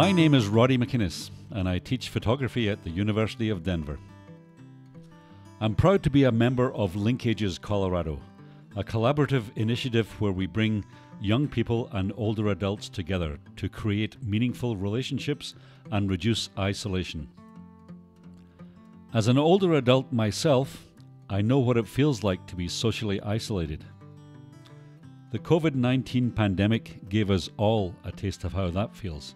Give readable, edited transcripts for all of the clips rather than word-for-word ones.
My name is Roddy McInnes, and I teach photography at the University of Denver. I'm proud to be a member of LinkAGES Colorado, a collaborative initiative where we bring young people and older adults together to create meaningful relationships and reduce isolation. As an older adult myself, I know what it feels like to be socially isolated. The COVID-19 pandemic gave us all a taste of how that feels.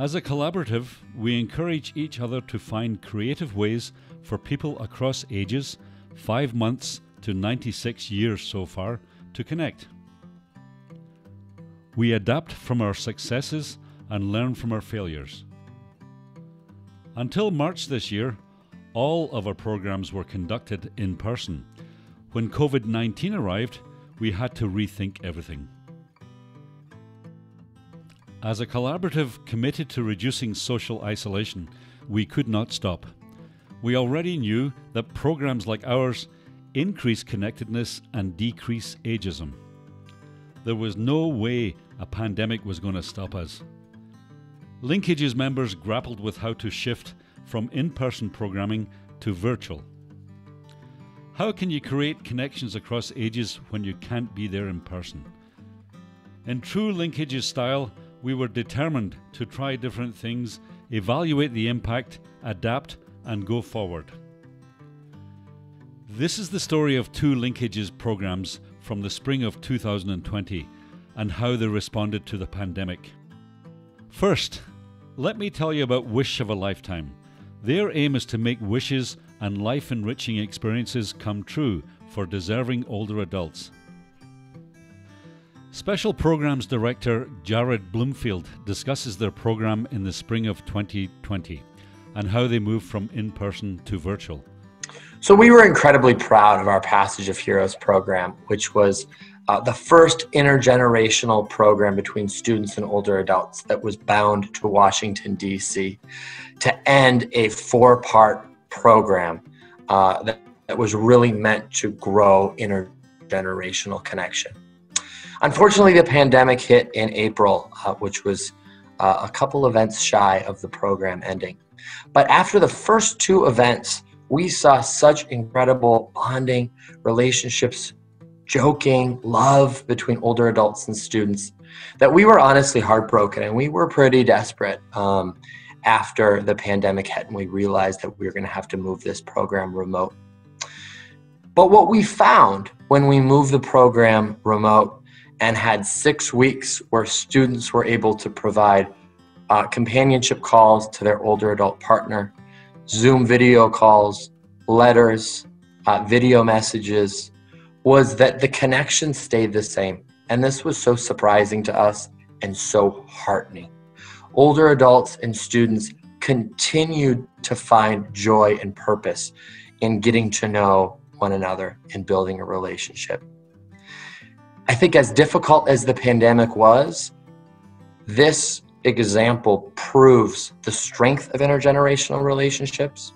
As a collaborative, we encourage each other to find creative ways for people across ages, 5 months to 96 years so far, to connect. We adapt from our successes and learn from our failures. Until March this year, all of our programs were conducted in person. When COVID-19 arrived, we had to rethink everything. As a collaborative committed to reducing social isolation, we could not stop. We already knew that programs like ours increase connectedness and decrease ageism. There was no way a pandemic was going to stop us. LinkAGES members grappled with how to shift from in-person programming to virtual. How can you create connections across ages when you can't be there in person? In true LinkAGES style, we were determined to try different things, evaluate the impact, adapt, and go forward. This is the story of 2 LinkAGES programs from the spring of 2020 and how they responded to the pandemic. First, let me tell you about Wish of a Lifetime. Their aim is to make wishes and life-enriching experiences come true for deserving older adults. Special Programs Director Jared Bloomfield discusses their program in the spring of 2020 and how they moved from in-person to virtual. So we were incredibly proud of our Passage of Heroes program, which was the first intergenerational program between students and older adults that was bound to Washington, D.C. to end a 4-part program that was really meant to grow intergenerational connection. Unfortunately, the pandemic hit in April, which was a couple events shy of the program ending. But after the first 2 events, we saw such incredible bonding, relationships, joking, love between older adults and students that we were honestly heartbroken, and we were pretty desperate after the pandemic hit and we realized that we were going to have to move this program remote. But what we found when we moved the program remote and had 6 weeks where students were able to provide companionship calls to their older adult partner, Zoom video calls, letters, video messages, was that the connection stayed the same. And this was so surprising to us and so heartening. Older adults and students continued to find joy and purpose in getting to know one another and building a relationship. I think as difficult as the pandemic was, this example proves the strength of intergenerational relationships.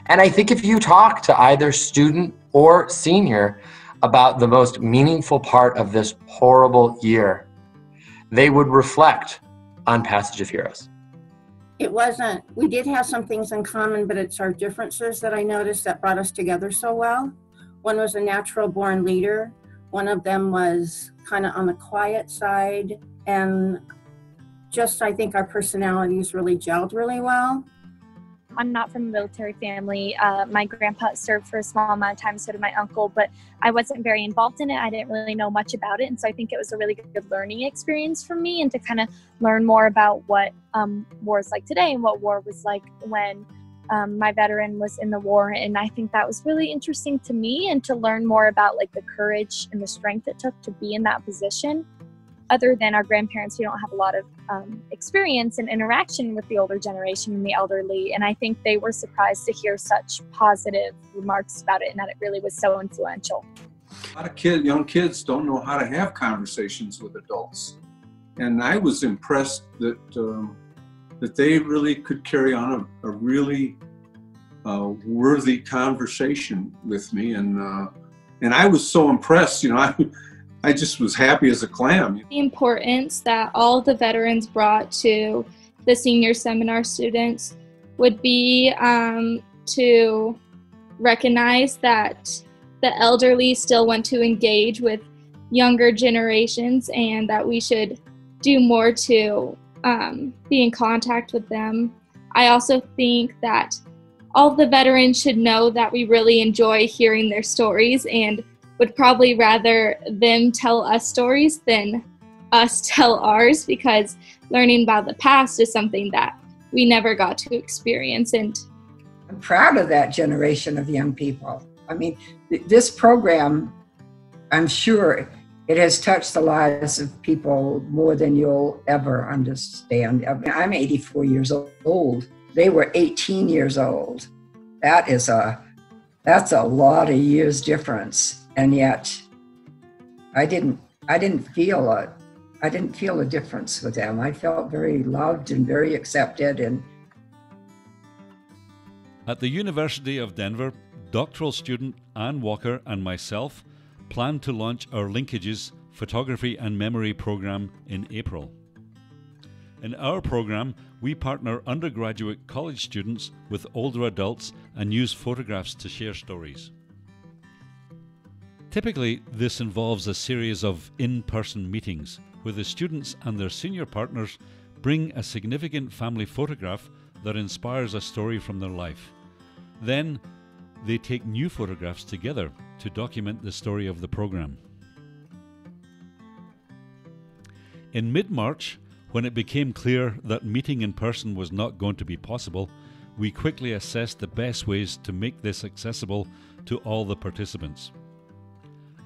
And I think if you talk to either student or senior about the most meaningful part of this horrible year, they would reflect on Passage of Heroes. We did have some things in common, but it's our differences that I noticed that brought us together so well. One was a natural born leader. One of them was kind of on the quiet side, and just I think our personalities really gelled really well. I'm not from a military family. My grandpa served for a small amount of time, so did my uncle, but I wasn't very involved in it. I didn't really know much about it, and so I think it was a really good learning experience for me, and to kind of learn more about what war is like today and what war was like when my veteran was in the war. And I think that was really interesting to me, and to learn more about like the courage and the strength it took to be in that position. Other than our grandparents, we don't have a lot of experience and interaction with the older generation and the elderly. And I think they were surprised to hear such positive remarks about it, and that it really was so influential. A lot of young kids don't know how to have conversations with adults. And I was impressed that that they really could carry on a really worthy conversation with me. And I was so impressed, I just was happy as a clam. The importance that all of the veterans brought to the senior seminar students would be to recognize that the elderly still want to engage with younger generations and that we should do more to be in contact with them. I also think that all the veterans should know that we really enjoy hearing their stories and would probably rather them tell us stories than us tell ours, because learning about the past is something that we never got to experience. And I'm proud of that generation of young people. I mean, this program, I'm sure it has touched the lives of people more than you'll ever understand. I mean, I'm 84 years old. They were 18 years old. That's a lot of years difference. And yet I didn't feel a difference with them. I felt very loved and very accepted. And at the University of Denver, doctoral student Ann Walker and myself plan to launch our LinkAGES photography and memory program in April. In our program, we partner undergraduate college students with older adults and use photographs to share stories. Typically, this involves a series of in-person meetings where the students and their senior partners bring a significant family photograph that inspires a story from their life. Then, they take new photographs together to document the story of the program. In mid-March, when it became clear that meeting in person was not going to be possible, we quickly assessed the best ways to make this accessible to all the participants.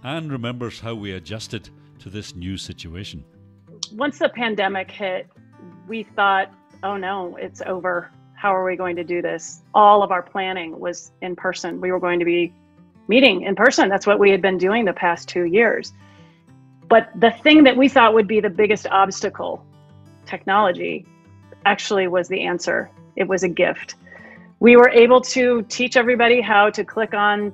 Anne remembers how we adjusted to this new situation. Once the pandemic hit, we thought, oh no, it's over. How are we going to do this? All of our planning was in person. We were going to be meeting in person. That's what we had been doing the past 2 years. But the thing that we thought would be the biggest obstacle, technology, actually was the answer. It was a gift. We were able to teach everybody how to click on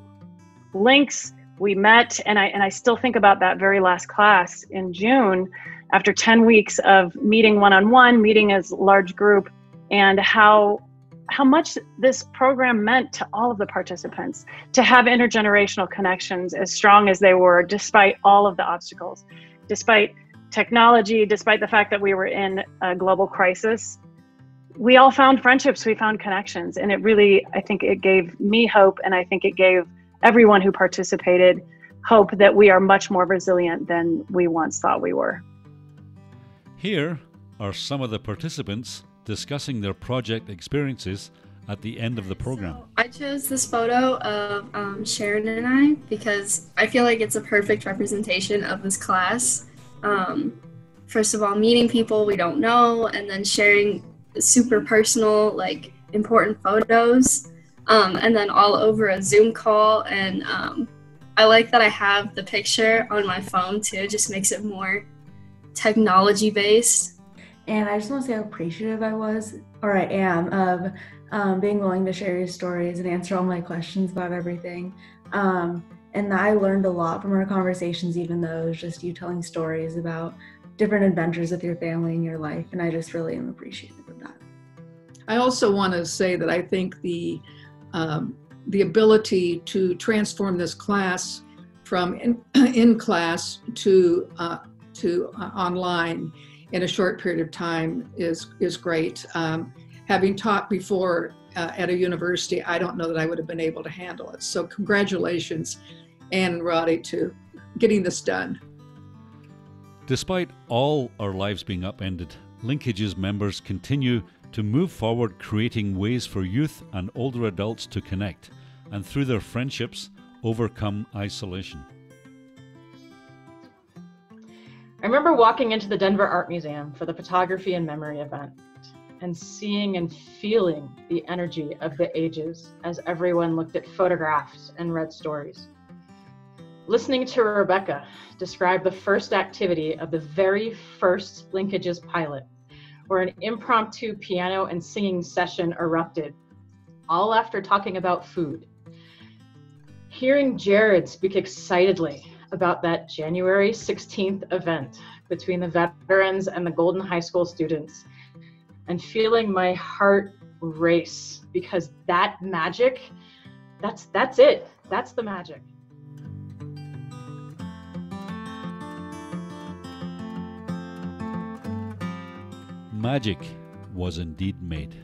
links. We met, and I still think about that very last class in June, after 10 weeks of meeting one-on-one, meeting as a large group, and how much this program meant to all of the participants, to have intergenerational connections as strong as they were, despite all of the obstacles, despite technology, despite the fact that we were in a global crisis. We all found friendships, we found connections, and it really, I think it gave me hope, and I think it gave everyone who participated hope that we are much more resilient than we once thought we were. Here are some of the participants discussing their project experiences at the end of the program. So I chose this photo of Sharon and I because I feel like it's a perfect representation of this class. First of all, meeting people we don't know, and then sharing super personal, like, important photos. And then all over a Zoom call, and I like that I have the picture on my phone too. It just makes it more technology based. And I just want to say how appreciative I was, or I am, of being willing to share your stories and answer all my questions about everything. And I learned a lot from our conversations, even though it was just you telling stories about different adventures with your family and your life. And I just really am appreciative of that. I also want to say that I think the ability to transform this class from in class to online in a short period of time is great. Having taught before at a university, I don't know that I would have been able to handle it. So congratulations, Anne and Roddy, to getting this done. Despite all our lives being upended, LinkAGES members continue to move forward, creating ways for youth and older adults to connect, and through their friendships, overcome isolation. I remember walking into the Denver Art Museum for the photography and memory event and seeing and feeling the energy of the ages as everyone looked at photographs and read stories. Listening to Rebecca describe the first activity of the very first LinkAGES pilot, where an impromptu piano and singing session erupted, all after talking about food. Hearing Jared speak excitedly about that January 16th event between the veterans and the Golden High School students, and feeling my heart race, because that magic, that's it. That's the magic. Magic was indeed made.